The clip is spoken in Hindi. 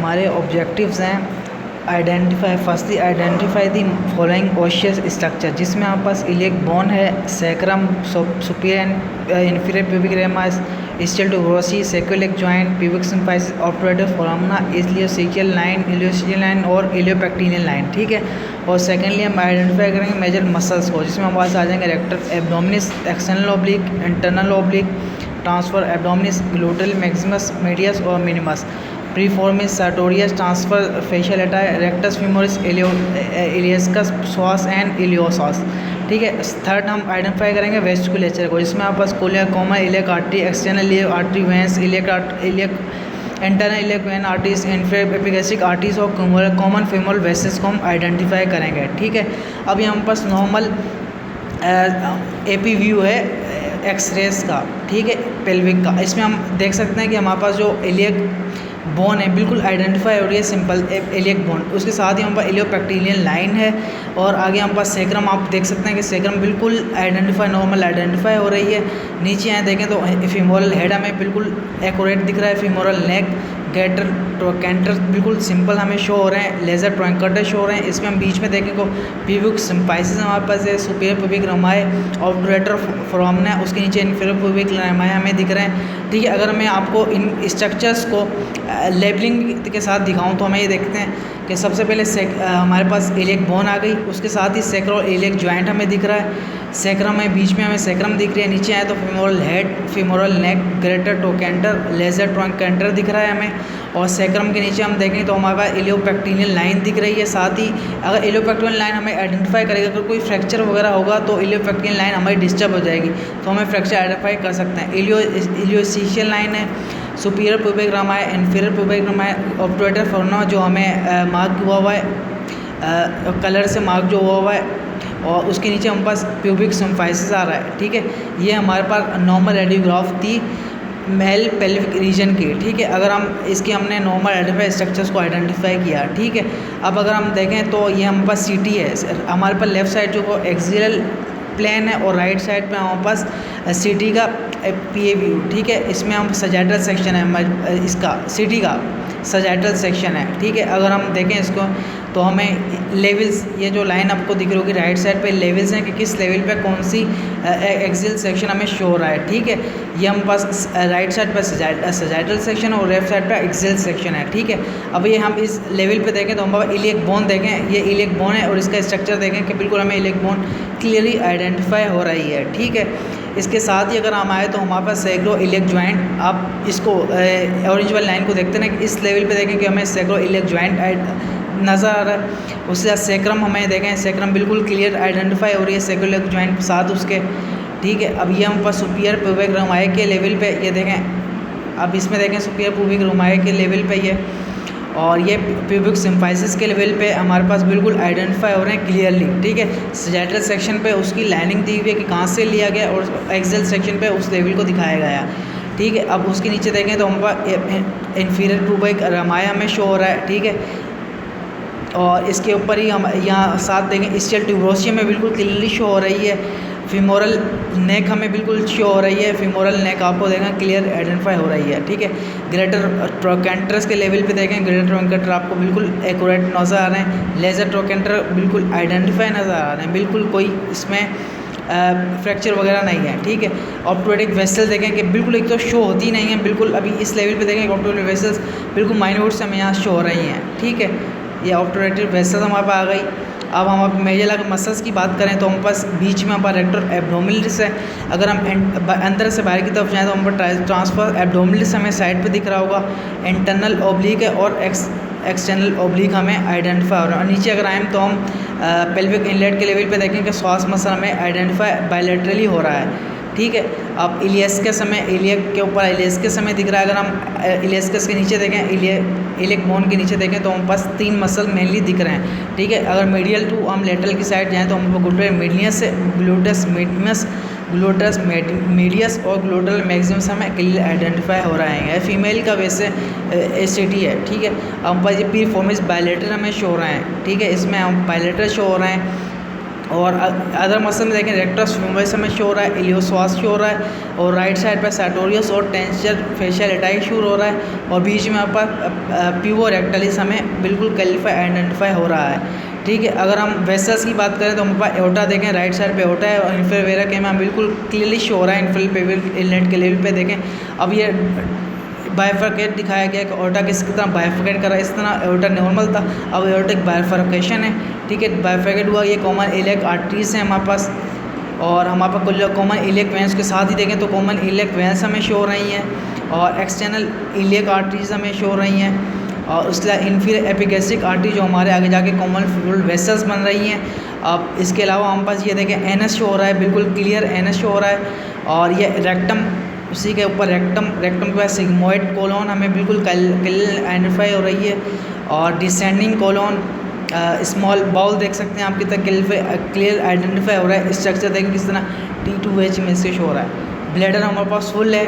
हमारे ऑब्जेक्टिव्स हैं firstly identify the following osseous structure, जिसमें हमारे पास इलियक बोन है, sacrum, superior inferior pubic ramus, ischial tuberosity, sacroiliac joint, pubic symphysis, obturator foramina, ilioischial line और इलियोपेक्टिनियल लाइन। ठीक है। और सेकेंडली हम आइडेंटिफाई करेंगे मेजर मसल्स को, जिसमें हमारे पास आ जाएंगे rectus abdominis, external oblique, internal oblique, transverse abdominis, gluteal maximus, medius और minimus, piriformis, sartorius, transverse fascia lata, rectus femoris, iliacus, psoas and iliopsoas. ठीक है। थर्ड हम आइडेंटिफाई करेंगे वेस्टिकुलेचर को, जिसमें आपके पास कोलिया common iliac artery, external iliac artery, veins iliac internal iliac vein arteries, inferior epigastric arteries और कॉमन फेमोरल वेसल्स को हम आइडेंटिफाई करेंगे। ठीक है। अब ये हमारे पास नॉर्मल एपी व्यू है एक्सरेस का। ठीक है। पेल्विक का, इसमें हम देख सकते हैं कि हमारे पास जो इलियक बोन है बिल्कुल आइडेंटिफाई हो रही है, सिंपल इलियक बोन। उसके साथ ही हमारे पास इलियोपेक्टिनियल लाइन है और आगे हमारे पास सैक्रम, आप देख सकते हैं कि सैक्रम बिल्कुल नॉर्मल आइडेंटिफाई हो रही है। नीचे आए देखें तो फीमोरल हेड हमें बिल्कुल एक्यूरेट दिख रहा है, फीमोरल नेक, गैटर, ट्रोकेंटर बिल्कुल सिंपल हमें शो हो रहे हैं, लेजर ट्रोकेंटर शो हो रहे हैं। इसमें हम बीच में देखें तो प्यूबिक सिम्फाइसिस हमारे पास है, superior pubic rami, obturator foramina, उसके नीचे इन्फीरियर प्यूबिक रमाए हमें दिख रहे हैं। ठीक है। अगर मैं आपको इन स्ट्रक्चर्स को लेबलिंग के साथ दिखाऊं तो हमें ये देखते हैं कि सबसे पहले हमारे पास इलियक बोन आ गई, उसके साथ ही सैक्रो इलियक जॉइंट हमें दिख रहा है, सैक्रम है, बीच में हमें सैक्रम दिख रही है, नीचे आए तो फीमोरल हेड, फीमोरल नेक, ग्रेटर ट्रोकेंटर, लेजर ट्रोकेंटर दिख रहा है हमें। और सैक्रम के नीचे हम देखें तो हमारे पास इलियोपेक्टिनियल लाइन दिख रही है। साथ ही अगर इलियोपेक्टिनियल लाइन हमें आइडेंटिफाई करेगा, अगर कोई फ्रैक्चर वगैरह होगा तो इलियोपेक्टिनियल लाइन हमारी डिस्टर्ब हो जाएगी, तो हमें फ्रैक्चर आइडेंटिफाई कर सकते हैं। इलियोसेक्शियल लाइन है, superior pubic rami, inferior pubic rami, obturator foramina जो हमें मार्क हुआ है कलर से मार्क जो हुआ है, और उसके नीचे हमारे पास प्यूबिक सिम्फाइसिस आ रहा है। ठीक है। ये हमारे पास नॉर्मल रेडियोग्राफ थी मेल पेल्विक रीजन की। ठीक है। अगर हम इसके हमने नॉर्मल आइडेंटिफाई स्ट्रक्चर्स को आइडेंटिफाई किया। ठीक है। अब अगर हम देखें तो ये हमारे पास सीटी है, हमारे पास लेफ़्ट साइड जो एक्सियल प्लेन है और राइट साइड पे हमारे पास सिटी का पीए व्यू। ठीक है। इसमें हम सजैटल सेक्शन है, इसका सिटी का सजैटल सेक्शन है। ठीक है। अगर हम देखें इसको तो हमें लेवल्स, ये जो लाइन आपको दिख रही होगी राइट साइड पे लेवल्स हैं कि किस लेवल पे कौन सी एक्सियल सेक्शन हमें शो हो रहा है। ठीक है। ये हम पास राइट साइड पे सजैटल सेक्शन और लेफ्ट साइड पे एक्सियल सेक्शन है। ठीक है। अब ये हम इस लेवल पे देखें तो हम इलियक बोन देखें, ये इलियक बोन है और इसका स्ट्रक्चर देखें कि बिल्कुल हमें इलियक बोन क्लियरली आइडेंटिफाई हो रही है। ठीक है। इसके साथ ही अगर हम आए तो हमारे पास सैक्रो इलियक जॉइंट, आप इसको ऑरेंज वाली लाइन को देखते हैं कि इस लेवल पे देखें कि हमें सैक्रो इलियक जॉइंट नज़र आ रहा है। उसके साथ सैक्रम हमें देखें, सैक्रम बिल्कुल क्लियर आइडेंटिफाई हो रही है सैक्रो इलियक जॉइंट साथ उसके। ठीक है। अब ये हम पास सुपीरियर प्यूबिक रमाए के लेवल पे ये देखें, अब इसमें देखें सुपीरियर प्यूबिक रमाए के लेवल पे ये, और ये प्यूबिक सिम्फाइसिस के लेवल पे हमारे पास बिल्कुल आइडेंटिफाई हो रहे हैं क्लियरली। ठीक है। सजैटल सेक्शन पे उसकी लाइनिंग दी हुई है कि कहाँ से लिया गया और एक्सियल सेक्शन पे उस लेवल को दिखाया गया। ठीक है। अब उसके नीचे देखें तो हमारे पास इन्फीरियर प्यूबिक रमाया में शो हो रहा है। ठीक है। और इसके ऊपर ही हम यहाँ साथ देखें स्टिल ट्यूबरोसियम में बिल्कुल क्लियरली शो हो रही है, फीमोरल नेक हमें बिल्कुल शो हो रही है, फीमोरल नेक आपको देखें क्लियर आइडेंटिफाई हो रही है। ठीक है। ग्रेटर ट्रोकेंटर्स के लेवल पे देखें, ग्रेटर ट्रोकेंटर आपको बिल्कुल एक्यूरेट नज़र आ रहे हैं, लेजर ट्रोकेंटर बिल्कुल आइडेंटिफाई नज़र आ रहे हैं, बिल्कुल कोई इसमें फ्रैक्चर वगैरह नहीं है। ठीक है। ऑब्टूरेटिक वेसल देखें कि बिल्कुल एक तो शो होती नहीं है, बिल्कुल अभी इस लेवल पे देखें ऑब्टूरेटिक वेसल्स बिल्कुल माइन्यूट से हमें यहाँ शो हो रही हैं। ठीक है। ये ऑब्टूरेटिव वेसल्स हमारे पास आ गई। अब हम अब मेजर मसल्स की बात करें तो हम पास बीच में हमारा रेक्टर एब्डोमिनलिस है। अगर हम अंदर से बाहर की तरफ जाएँ तो हम पर ट्रांसफर एब्डोमिनलिस हमें साइड पे दिख रहा होगा, इंटरनल ओब्लिक है और एक्सटर्नल ओब्लिक हमें आइडेंटिफाई हो रहा है। और नीचे अगर आएँ तो हम पेल्विक इनलेट के लेवल पे देखें कि श्वास मसल हमें आइडेंटिफाई बायलैटरली हो रहा है। ठीक है। अब इलियस्कस हमें इलियक के ऊपर इलियस्कस हमें दिख रहा है। अगर हम इलियस्कस के नीचे देखें, इलियक बोन के नीचे देखें तो हम पास 3 मसल मेनली दिख रहे हैं। ठीक है। अगर मीडियल टू हम लेटरल की साइड जाएँ तो हमको gluteus medius, gluteus medius, gluteus medius और ग्लूटल मैक्सिमस हमें क्लियर आइडेंटिफाई हो रहे हैं। फीमेल का वैसे एसिटी है। ठीक है। हम पास ये पीरिफॉर्मिस बायलेटर हमें शो हो रहे हैं। ठीक है। इसमें हम बायलेटर शो हो रहे हैं और अदर मसल में देखें रेक्टस फ्यूमरस हमें शो हो रहा है, इलियोसवास शो हो रहा है, और राइट साइड पे सार्टोरियस और टेंसर फेशियल एटाई शो हो रहा है, और बीच में आपका प्यूबो रेक्टलिस हमें बिल्कुल क्लियर आइडेंटिफाई हो रहा है। ठीक है, अगर हम वेसल्स की बात करें तो हमारे पास एओर्टा देखें, राइट साइड पे एओर्टा है और इन्फीरियर वेरा के में बिल्कुल क्लियरली शो हो रहा है इन्फीरियर पेल्विक इनलेट के लेवल पे देखें। अब ये बाइफरकेट दिखाया गया कि एओर्टा किस तरह बाइफरकेट करा, इस तरह एओर्टा नॉर्मल था, अब एओर्टिक बाइफरकेशन है। ठीक है, बाइफरकेट हुआ, ये कॉमन इलियक आर्टरीज हैं हमारे पास, और हमारे पास कॉमन इलियक वेंस के साथ ही देखें तो कॉमन इलियक वेंस हमें शो हो रही हैं, और एक्सटर्नल इलियक आर्टरीज हमें शो हो रही हैं, और उसके बाद इन्फीरियर एपिगैस्ट्रिक आर्टरी जो हमारे आगे जाके कॉमन फ्लूइड वेसल्स बन रही हैं। अब इसके अलावा हमारे पास ये देखें एनएस शो हो रहा है, बिल्कुल क्लियर एनएस शो हो रहा है, और ये रेक्टम, उसी के ऊपर रेक्टम के पास सिग्मोइड कोलोन हमें बिल्कुल क्लियर आइडेंटिफाई हो रही है, और डिसेंडिंग कोलोन स्मॉल बाउल देख सकते हैं आप कितना क्लियर आइडेंटिफाई हो रहा है। स्ट्रक्चर देखें किस तरह T2H में से शो हो रहा है। ब्लैडर हमारे पास फुल है,